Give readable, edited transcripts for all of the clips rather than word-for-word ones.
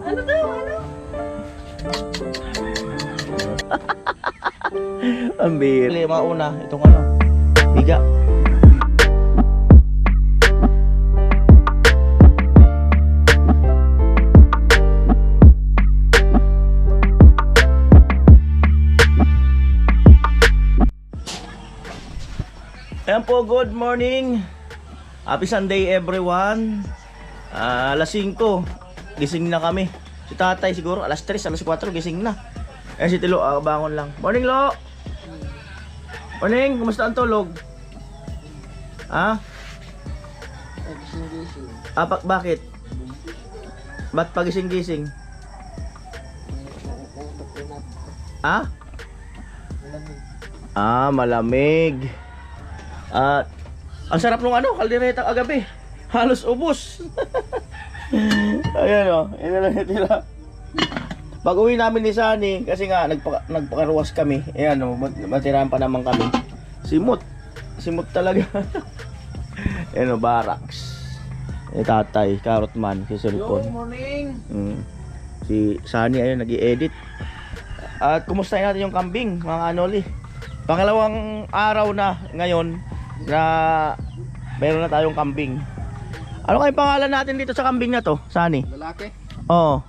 Ano daw? Ano? Ang bili. Mauna, itong ano, biga. Ayan po, good morning. Happy Sunday everyone. Alas 5, gising na kami. Si tatay siguro alas 3, alas 4 gising na. Ayan si Tilo, bangon lang. Morning, Lo! Morning, kumusta ang tulog? Ha? Bakit? Ba't pagising-gising? Ha? Malamig. At ang sarap nung ano, kaldereta agabi. Halos ubos. Ayan o, yun na lang tira. Pag uwi namin ni Sunny, kasi nga nagpakaruwas kami. Ayan o, matirahan pa naman kami. Simot talaga. Ayan o, barracks. Tatay, carrot man, si cellphone. Good morning. Si Sunny ayun, nag-i-edit. At kumustahin natin yung kambing, mga anoli. Pangalawang araw na ngayon na meron na tayong kambing. Ano kayong pangalan natin dito sa kambing na to, Sunny? Lalaki? Oo.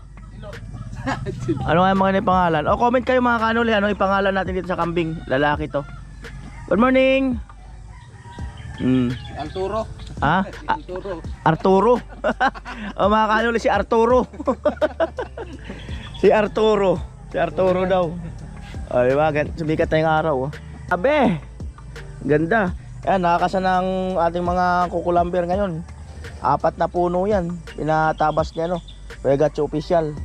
Ano kayong mga pangalan? O comment kayo mga kanuli, ano yung pangalan natin dito sa kambing? Lalaki to. Good morning. Arturo. Ah? Arturo. Arturo. O mga kanuli, si Arturo. Si Arturo. Si Arturo daw. O diba, sumikat na yung araw. Abe, ganda. Yan, nakakasa ng ating mga kukulamber ngayon. 4 na puno yan. Pinatabas niya, no? Pegatso official.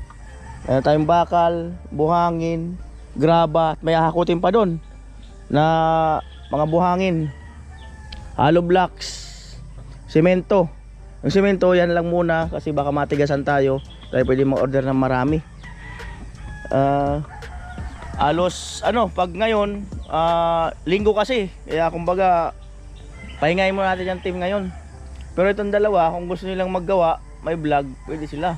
Meron tayong bakal, buhangin, graba, at may hakutin pa doon na mga buhangin, hollow blocks, semento. Yung semento yan lang muna kasi baka matigasan tayo. Tayo pwede mag-order ng marami. Alos ano, pag ngayon linggo kasi, kaya kumbaga pahingayin muna natin yung team ngayon. Pero itong dalawa, kung gusto nilang maggawa, may vlog, pwede sila.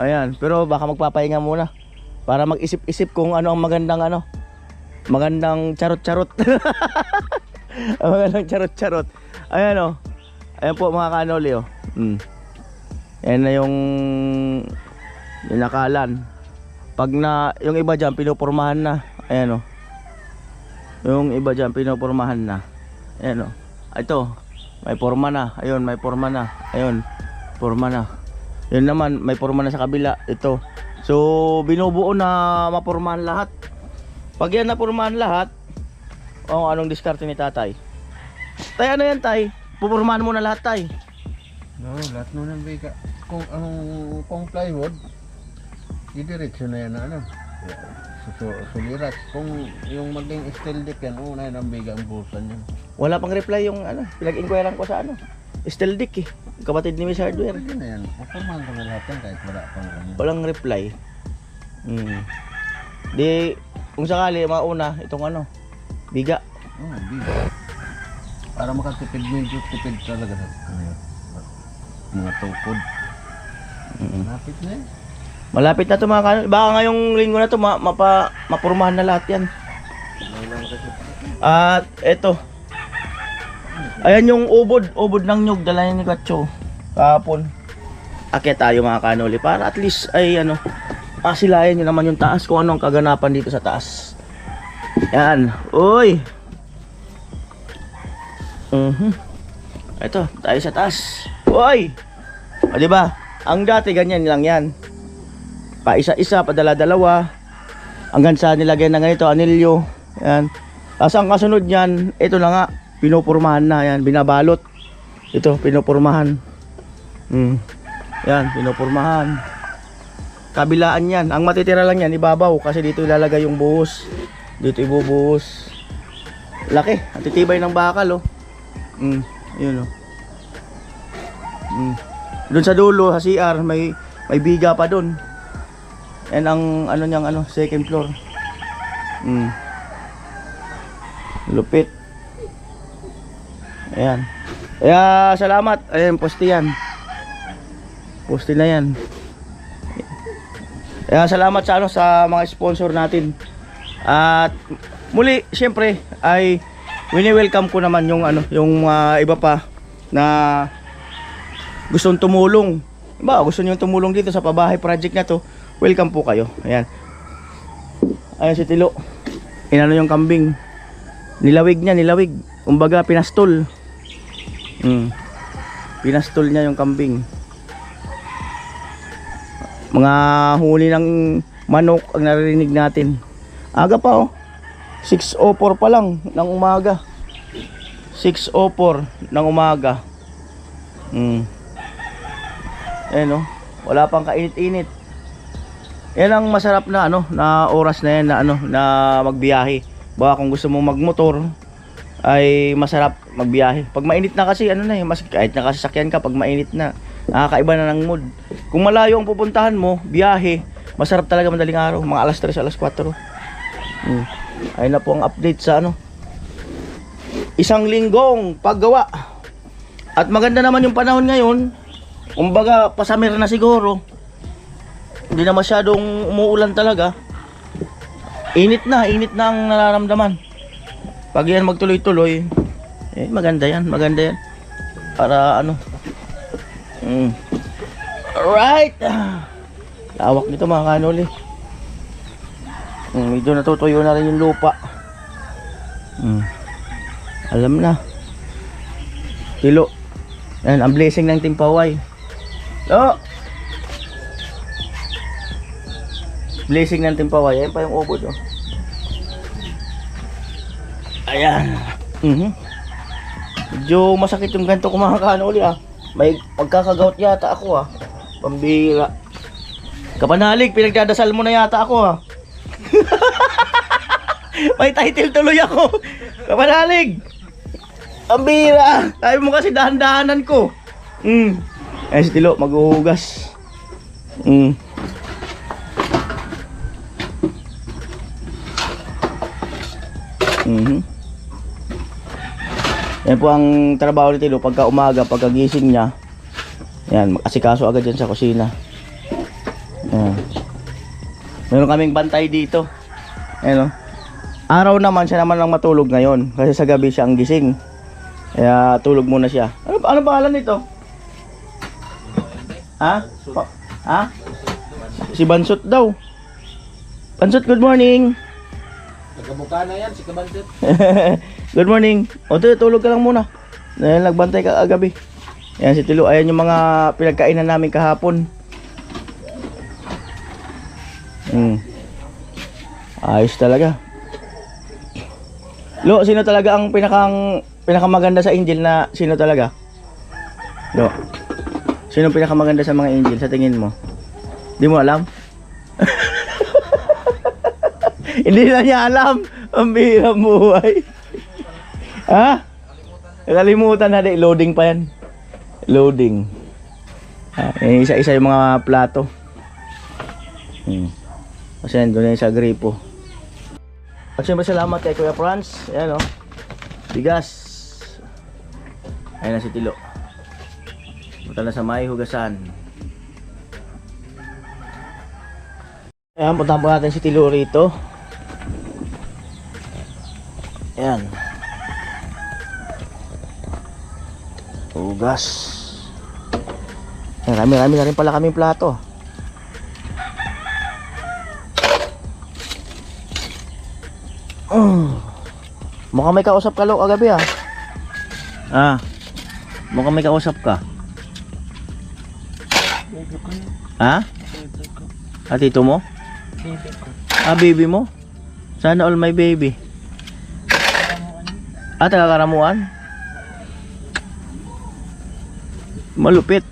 Ayan, pero baka magpapahinga muna para mag-isip-isip kung ano ang magandang magandang charot-charot. Magandang charot-charot. Ayan o. Ayan po mga kanoli o. Ayan na yung nakalan. Pag na, yung iba dyan pinupormahan na. Ayan o. Yung iba dyan pinupormahan na. Ayan o. Ito, may forma na. Ayun, may forma na. Ayun, forma na. Yun naman, may forma na sa kabila. Ito. So, binubuo na mapormahan lahat. Pag yan napormahan lahat, anong diskarte ni tatay? Tay, ano yan tay? Pupormahan mo na lahat tay. No, lahat nun ang biga. Kung plywood, didiretso na yan na ano. Sulirat. Kung yung maging steel deck yan, una yan ang biga ang busan yan. Wala pang reply yung pinag-inquirean ko sa steel deck eh. Kapatid ni Miss Hardware. Pwede na yan. Pupormahan ko na lahat yan kahit wala pang ano. Walang reply. Di, kung sakali, mauna, itong biga. Biga. Para makatipid, medyo tipid talaga sa mga tukod. Malapit na yan. Malapit na ito mga kanol. Baka ngayong linggo na ito, mapurmahan na lahat yan. At eto. Ayan yung ubod ng nyug, dala ni Katso kahapon. Akyat tayo mga kanoli para at least ay masilayan nyo naman yung taas kung ano ang kaganapan dito sa taas. Yan. Uy. Ito, tayo sa taas. Uy. O diba? Ang dati ganyan lang yan. Pa isa-isa, padala-dalawa. Hanggang sa nilagyan na ganito, anilyo. Yan. Tapos ang kasunod niyan, ito na nga. Pinupurmahan na yan, binabalot. Ito, pinupurmahan. Yan, pinupurmahan. Kabilaan yan. Ang matitira lang yan, ibabaw. Kasi dito ilalagay yung buhos. Dito ibubuhos. Laki, ang titibay ng bakal, oh. Yun, oh. Doon sa dulo, sa CR, may biga pa doon. And ang second floor. Lupit. Ayan. Kaya salamat. Ayan, poste yan. Poste na yan. Salamat sa sa mga sponsor natin. At muli, syempre ay wini-welcome ko naman yung yung iba pa na gustong tumulong. Gusto niyo tumulong dito sa pabahay project na to. Welcome po kayo. Ayan. Ayan si Tilo. Inano yung kambing. Nilawig niya, nilawig. Kumbaga pinastol. Pinastol niya yung kambing. Mga huli ng manok ang naririnig natin. Aga pa 6:04 pa lang ng umaga. 6:04 ng umaga. Ayan wala pang kainit-init. Yan ang masarap na na oras na yan na magbiyahe. Baka kung gusto mong magmotor ay masarap magbiyahe. Pag mainit na kasi kahit nakasasakyan ka pag mainit na, nakakaiba na ng mood. Kung malayo ang pupuntahan mo, biyahe, masarap talaga madaling araw, mga alas 3, alas 4. Ayun na po ang update sa isang linggong paggawa. At maganda naman yung panahon ngayon. Kumbaga pasamir na siguro. Hindi na masyadong umuulan talaga. Init na ang nararamdaman. Pag yan magtuloy-tuloy, maganda yan. Para alright. Lawak nito mga kanoli. Medyo natutuyo na rin yung lupa. Alam na. Tilo. Yan ang blessing ng Timpaway. Blessing ng Timpaway. Ayan pa yung ubod Ayan. Medyo masakit yung ganito ko mga kanoli May pagkakagout yata ako Pambira. Kapanalig, pinagdadasal mo na yata ako May title tuloy ako. Kapanalig. Pambira. Sabi mo kasi dahan-dahanan ko. Ay si Tilo, maghuhugas. Yan po ang trabaho ni Tilo pagka umaga, pagka gising niya. Yan, asikaso agad dyan sa kusina. Yan. Meron kaming bantay dito. Ayan Araw naman siya naman lang matulog ngayon kasi sa gabi siya ang gising. Kaya tulog muna siya. Ano pangalan nito? Si Bansot daw. Bansot, good morning. Nagkamukha na yan si Kabansot. Good morning. Tulog ka lang muna. Dahil nagbantay ka agabi. Ayan si Tilo. Ayan yung mga pinagkainan namin kahapon. Ayos talaga. Lo, sino talaga ang pinakamaganda sa angel na sino talaga? Lo. Sino pinakamaganda sa mga angel sa tingin mo? Hindi mo alam? Hindi na niya alam. Ang bihirang buhay. Kalimutan na loading pa yan. Loading. Isa-isa yung mga plato. Kasi nandun na sa gripo. At siyempre salamat kay Kuya Franz. Ayan bigas. Ayan na si Tilo. Punta na sa may hugasan. Ayan, puntahan po natin si Tilo rito. Ayan. Hugas. Ayan, rami na rin pala kaming plato. Mukhang may kausap ka kagabi mukhang may kausap ka. Tito mo? Baby mo? Sana all my baby. Taga-Karamuan? Malupit.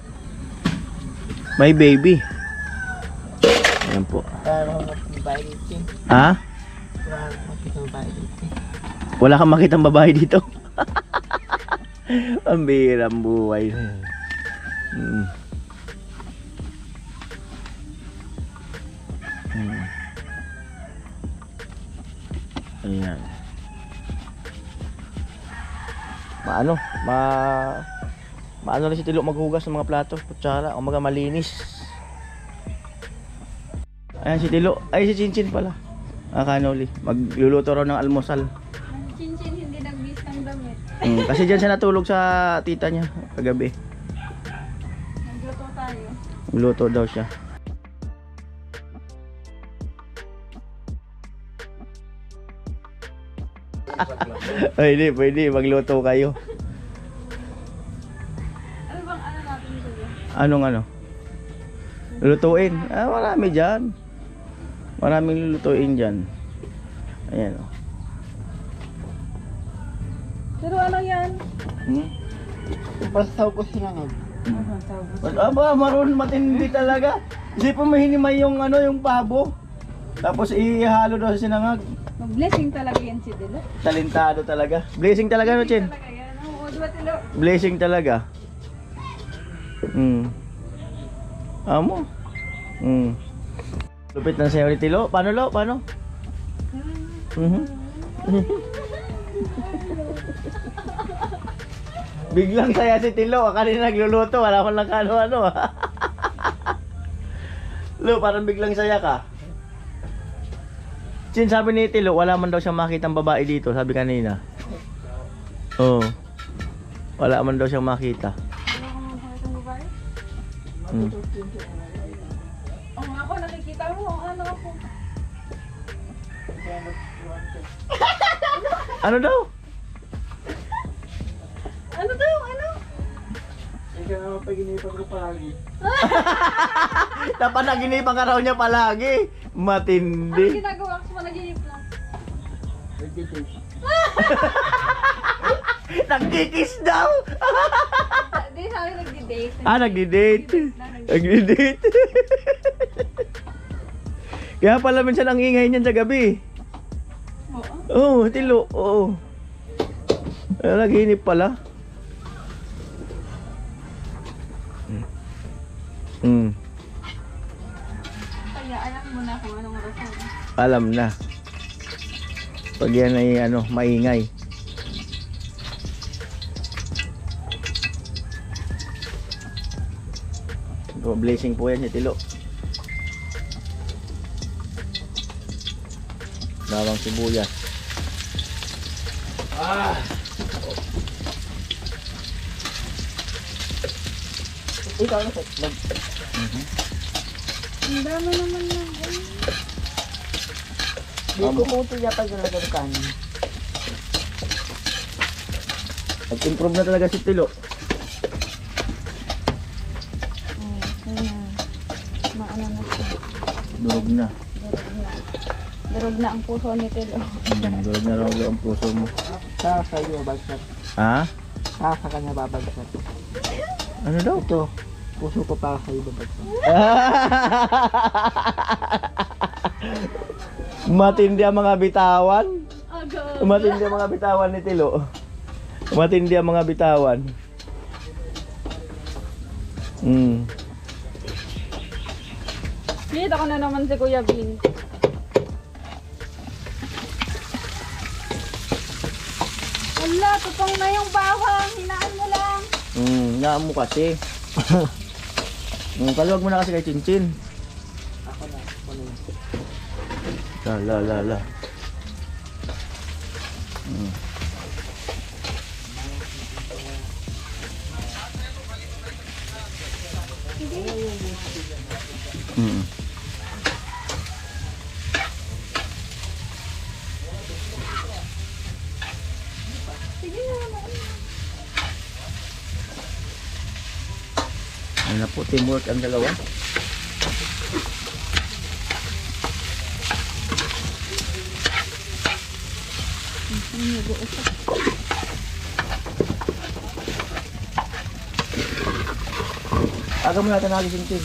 My baby. Ayan po. Wala kang makitang babae dito. Ang bihirang buhay. Ayan. Maano rin si Tilo maghugas ng mga plato, kutsara, o mga malinis. Ayan si Tilo, ay si Chinchin pala. Kanoli, magluluto raw ng almusal. Ang Chinchin hindi nagbis ng damit. Kasi diyan siya natulog sa tita niya kagabi. Nagluto tayo. Luto daw siya. Ay, hindi, pwede magluto kayo. Ano bang ano natin dito? Anong ano? Lulutuin. Marami dyan. Maraming lulutuin dyan. Ayan o. Pero ano yan? Pasaw ko sinangag. Maroon matindi talaga. Hindi pa mahinimay yung ano, yung pabo. Tapos ihalo daw sa sinangag. Mag-blessing talaga yan si Dilo. Talentado talaga. Blessing talaga no, Chen? Talaga yan. Oo, diba Dilo? Blessing talaga. Amo. Lupit na sa'yo ni Tilo. Paano lo? Paano? Biglang saya si Tilo. Kanina nagluluto. Wala ko lang ano-ano. Lo, parang biglang saya ka. Chin, sabi ni Tilo, wala man daw siyang makitang babae dito. Sabi kanina. Oo. Wala man daw siyang makita. Wala ko mga pakitang babae. Oo, ako nakikita mo. Ano ako? Ano daw? Ano daw? Ano? Ikaw na mapaginipan ko palagi. Napanaginipan ka raw niya palagi. Ano Matindi. ginagawa ko? Managinip lang. Nagkikis daw. Di sabi nagdi-date. Nagdi-date. Nagdi-date. Kaya pala minsan ang ingay niyan sa gabi. Oo. Oo, Tilo. Oo. Naghinip pala. Kaya alam mo na kung anong rason. Alam na. Pag yan ay maingay. Blessing po yan si Tilo. Bawang sibuyas. Ikaw na po. Ang dami naman na. Di ko mo ito yata gano'n kanin. Nag-improve na talaga si Tilo. Maano na siya. Durog na. Durog na ang puso ni Tilo. Durog na raw ang puso mo. Sa sa'yo babagsak. Ha? Sa kanya babagsak. Ano daw? Ito, puso ko para sa'yo babagsak. Matindi ang mga bitawan. Aga. Matindi ang mga bitawan ni Tilo. Matindi ang mga bitawan. Kita ko na naman si Kuya Bin. Wala, tutong na yung bawang. Hinaan mo lang. Nga mo kasi. Kaluwag mo na kasi kay Chinchin. Ako na. La. Sige na. Ano na po, teamwork ang dalawa. Aga mo natin nagising, Tin.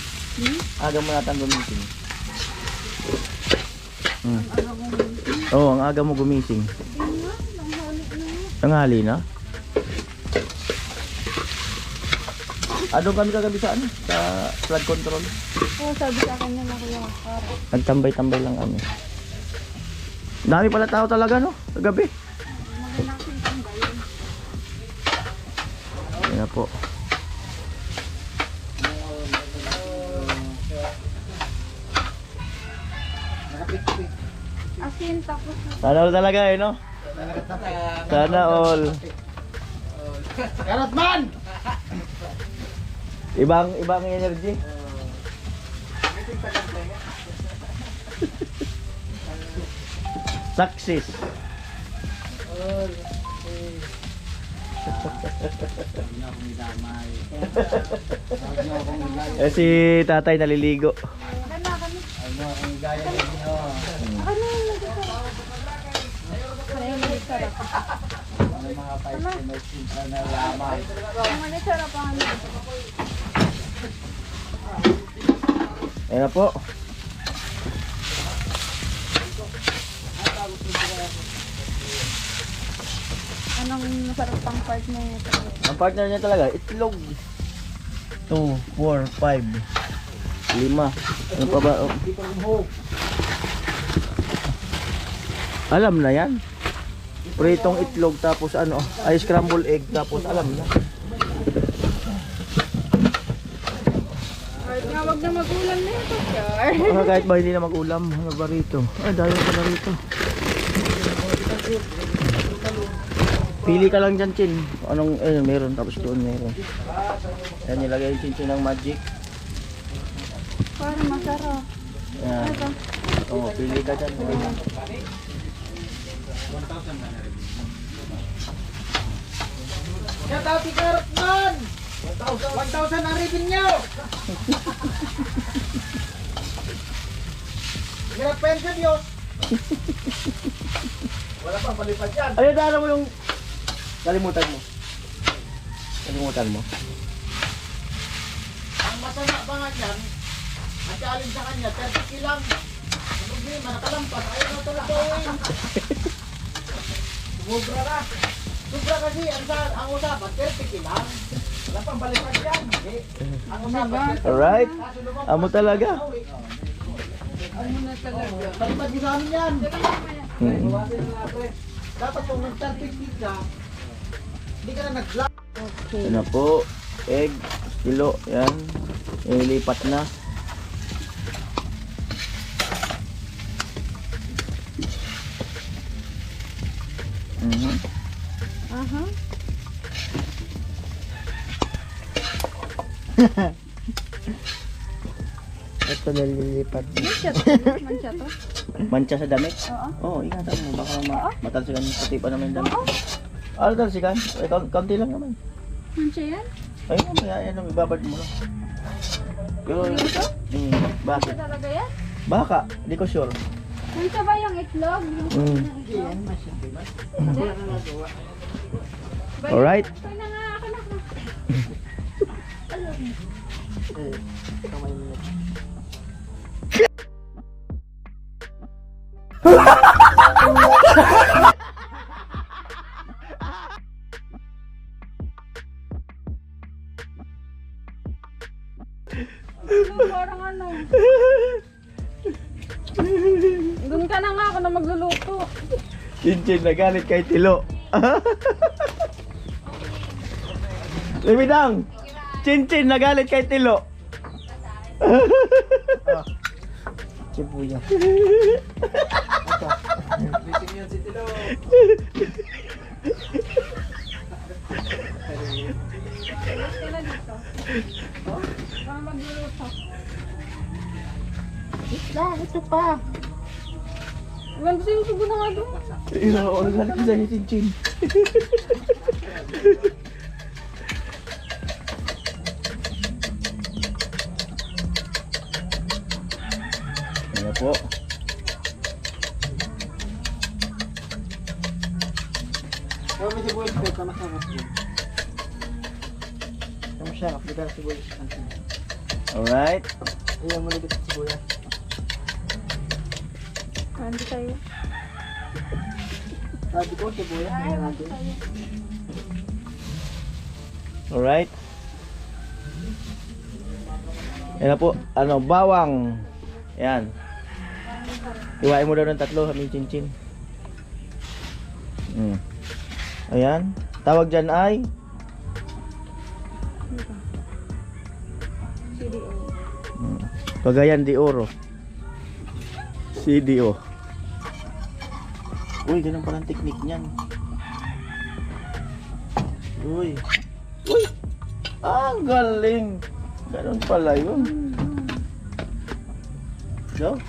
Aga mo natin gumising. Oo, ang aga mo gumising. Tanghali na? Doon kami kagabi sa sa flood control. Oo, sabi sa akin niya na Kuya Para. Nagtambay-tambay lang kami. Dami pala tao talaga, no? Kagabi. Maganasin kang bayan. Ayan na po. asin, tapos Sana all talaga eh, no? Sana all. Karot man! Ibang energy. Success. Eh si tatay naliligo. Kana. Ano ang gaya ninyo? Ano yung nagkasarap? Ano yung nagkasarap? Ano mga paisa may simpla na lamay? Ang nagkasarap ang ano? Ayan na po. Anong masarap pang part na ito? Ang partner niya talaga, itlog. 2, 4, 5, 5. Ano pa ba? Oh. Alam na yan. Pritong itlog tapos ano, ay scramble egg tapos alam na. Kahit nga wag na mag-ulam na ito, Char. Kahit ba hindi na mag-ulam, ano ba rito? Ay, dahil pala rito. Pili ka lang dyan, Chin. Anong, meron, tapos doon meron. Yan, nilagay yung Chin ng magic. Para masarap. Yan. Oo, pili ka dyan. Shout out si Karot man! 1,000 ang ribin nyo! Hirap pa yan sa Diyos! Wala pang palipad yan! Ayun, dala mo yung... Kalimutan mo. Kalimutan mo. Ang masama ba nga yan, ang challenge sa kanya, 30 kilang. Ang problema, nakalampas, ayaw na tulad-tuwin. Sumubra na. Subra kasi, ang usapan, 30 kilang. Wala pang balipad yan. Ang usapan, Alright. Amo talaga. Ano na talaga? balipad din sa amin yan. Hmm. Dapat kung nag-30 ka, hindi ka na nag-vlog. Ito na po. Egg, kilo. Yan. Ilipat na. Aha. Ito nalilipat. Mansya to? Mansya to? Mancha sa damit? Oo. Oo, ingatan mo. Baka matalsikan yung puti pa naman yung damit. Oo. Ano talsikan? Eh, kaunti lang naman. Mansya yan? Ayun, yan ang ibabad mo lang. Pero, Dito? bakit? Mansya talaga yan? Baka, hindi ko sure. Mansya ba yung itlog? Yung ng itlog? Alright. Ito na nga ako na. Parang ano. Doon ka na nga ako na magluluto. Chinchin na galit kay Tilo. Limidang! Chinchin na galit kay Tilo. Sibuya. Ka na dito. Para magluluto. Ito pa. Iwan ko yung subo na nga doon. Ang galit sa ni Chinchin. Ayan po. Pero may sibuyas ko, kamasarap yun. Kamasarap, di ka sibuyas. Alright. Ayaw mo ligit sa sibuyas. Ando tayo. Sabi ko, sibuyas, Ay, hindi ando natin. tayo. Alright. Yan na po. Ano, bawang. Yan. Iwain mo daw ng 3 aming Chinchin. Ayan. Tawag dyan ay CDO. Cagayan de Oro. CDO. Uy, ganun palang technique niyan. Uy. Uy! Ang galing! Ganun pala yun. So?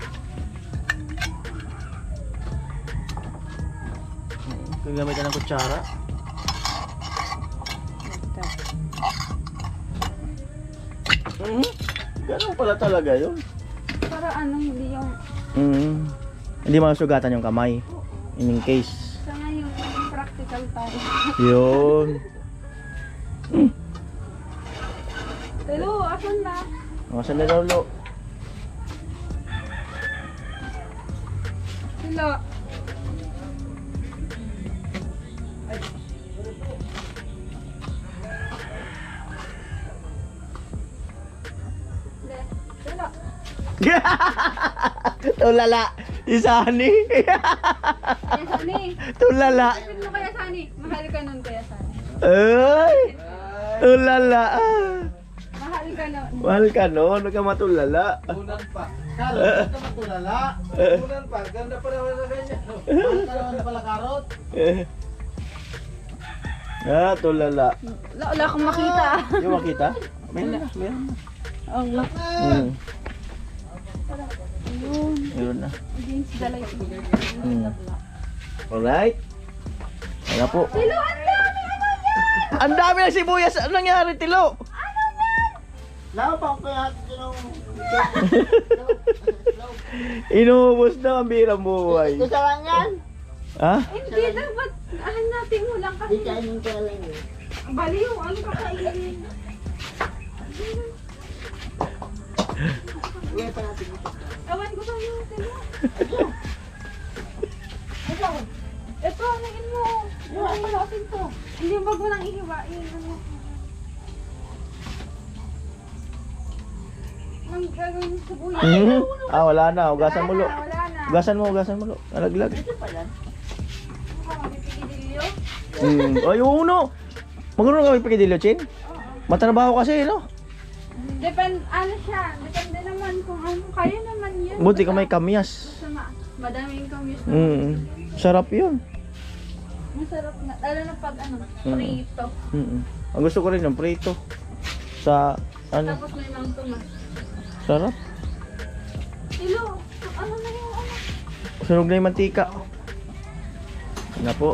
Gagamitan ng kutsara. Ganun pala talaga yun. Para ano, hindi yung... Hindi masugatan yung kamay. In case. Sa ngayon, practical tayo. Yun. Hello, asan na? Masan na daw, Lo? Hello. Hello. Tulala. Isani. Kaya Sani. Tulala. Sabihin mo kaya Sani. Mahal ka nun kaya Sani. Ay! Tulala. Mahal ka nun. Mahal ka nun. Huwag ka matulala. Unan pa. Karot, huwag ka matulala. Unan pa. Ganda pa naman na ganyan. Mahal ka naman pala karot. Tulala. Wala akong makita. Yung makita? Meron na. Meron na. Ang Ayun. Meron na. Against the light. Alright. Wala po. Hello, ang dami! Ano yan? Ang dami ng sibuyas. Ano nangyari, Tilo? Lao pa ako kaya yung... Inuubos na ang birang buhay. Isa lang yan. Ha? Hindi, dapat natin mo lang kasi. Di kainin ka lang yun. Baliw, ano kakainin? Uwi pa natin ito. Ewan ko sa'yo, Tilo. Ito, anayin mo. Iwain mo natin to. Hindi, wag mo nang ihiwain. Ang gagawin sa buya. Wala na. Ugasan mo, Lo. Wala na. Ugasan mo, Lo. Nalaglag. Mapipigidilyo? Ay, uno. Magano ka pagkidilyo, Chin? Matrabaho kasi, no? Ano siya, depende naman kung ano. Kaya naman yun. Buti ka may kamyas. Basta madaming kamis na. Sarap yun. Masarap na. Lalo na pag prito. Ang gusto ko rin yung prito. Sa, ano, Tapos may mang tumas. sarap. Tilo, ano na yung ano? Sunog na yung mantika. Na po.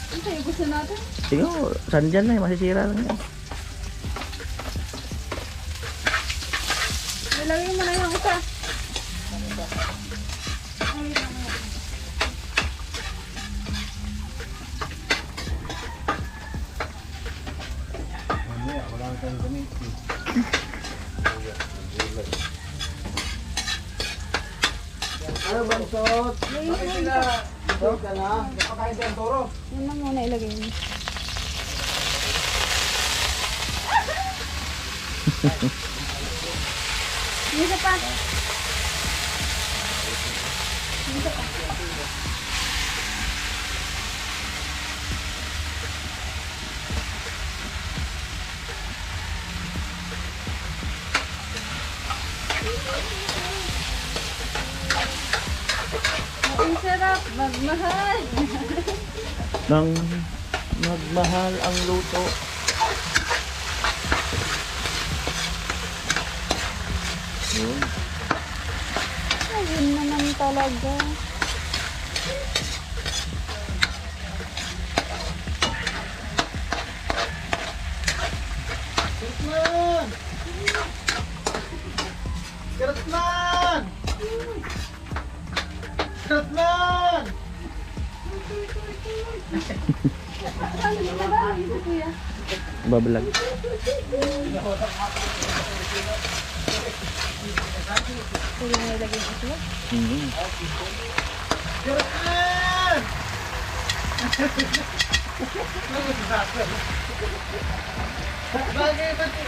Ano tayo gusto natin? Siguro, saan dyan na, masisira lang yan. Ilagay mo na yung isa. Wala kang gamit. Ano bang sot? Bakit sila? Sot ka na? Nakakain ka ang toro? Yun na muna ilagay mo. Yung isa pa. Yung isa pa. Ang sarap, magmahal. Nang magmahal ang luto. Yun. Ayun naman talaga. Karatman! Karatman! Karatman! Ano yung madami ito, kuya? Babalag. Ito yung nilagay ko sila. Karatman! Bagay ba ito?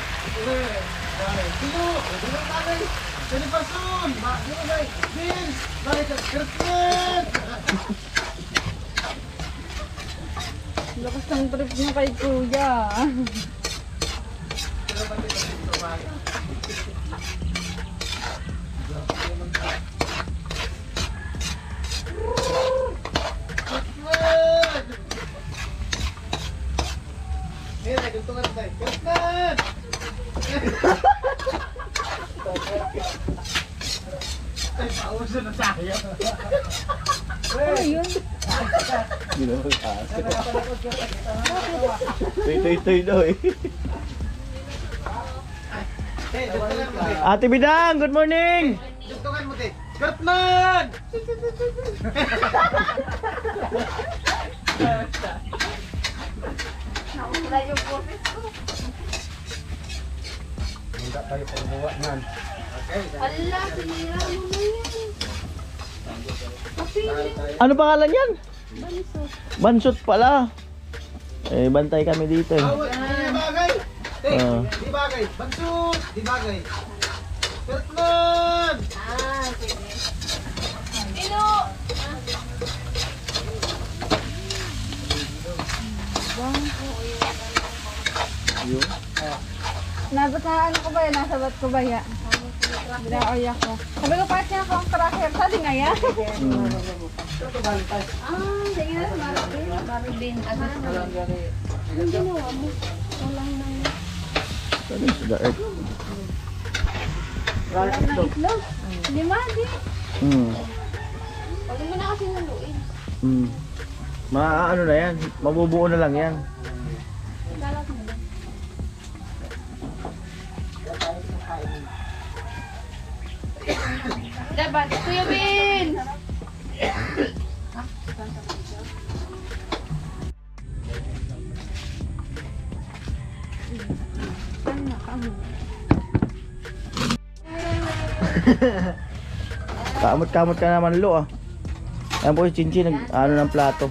Sino? Sino bagay? Telepason! Sino bagay? Vince! Bagay ka? Karatman! Lakas ng trip niya kay kuya. Ay, pauso na tayo. Ano yun? Tuy daw eh. Ate Bidang, good morning! Dugtungan mo, te. Gertman! Nakula yung boses ko. Hindi tayo pagbuwa nan. Ala, sinira mo na yan. Kapili. Ano pangalan yan? Baliso. Bansot pala. Eh, bantay kami dito eh. Awat, di bagay. Te, Ah. di bagay. Bansut, di bagay. Gertman! Ah, sige. Ilo! Nabot na ano ko ba yan? Nasabat ko ba yan? Binaoy ako. Sabi ko pa siya akong tracker. Sali nga yan? Ah, sige na. Marubin. Ano yung ginawa mo? Walang nang... Ano yung sugar earth? Walang nang itlog. Lima, di. Huwag mo na kasi naluin. Ano na yan? Mabubuo na lang yan. Galat mo lang. Dapat, Kuya Bin! Kamot-kamot ka naman lo ah. Ayan po si Chinchin, ano ng plato.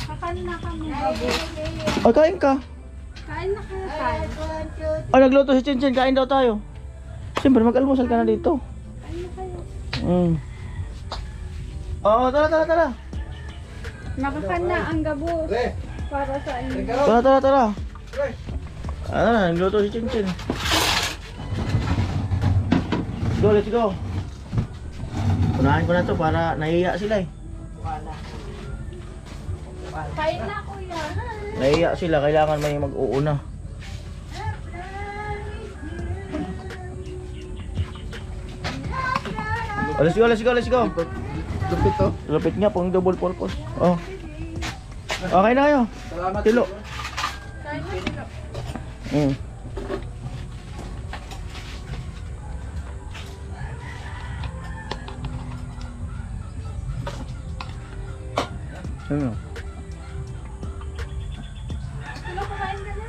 Nakakain na kami. Ay, kain ka. Kain na kayo. Ay, nagluto si Chinchin, kain daw tayo. Siyempre, mag-almusal ka na dito. Kain na kayo. Oo, tara. Nakakan na ang gabo para sa inyo. Tara. Nagluto si Chinchin. Let's go. Unahin ko na to para nahiya sila eh. Kain na kuya. Nahiya sila, kailangan may mag-uuna. Oh, let's go. Lupit to. Lupit nga, pang double purpose. Oh. Okay na kayo. Salamat. Tilo. Kain na sila. Ano? Sila kumain ka na.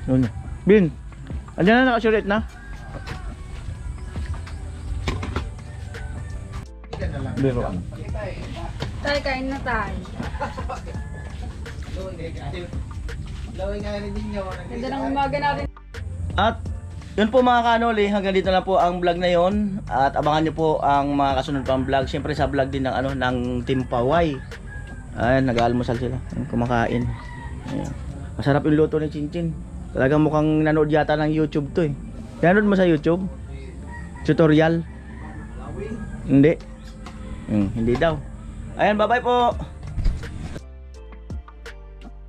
Ano? Bin. Andiyan na, nakasulit na? Biro. Tayo, kain na tayo. Laway nga rin ninyo. Ganda ng umaga natin. At yun po mga kanoli, hanggang dito na po ang vlog na yon. At abangan nyo po ang mga kasunod pang vlog. Siyempre sa vlog din ng ng Team Paway. Ayan, nag-aalmusal sila. Kumakain. Ayan. Masarap yung luto ni Chinchin. Talagang mukhang nanood yata ng YouTube to eh. Nanood mo sa YouTube? Tutorial? Hindi. Hindi daw. Ayan, bye-bye po.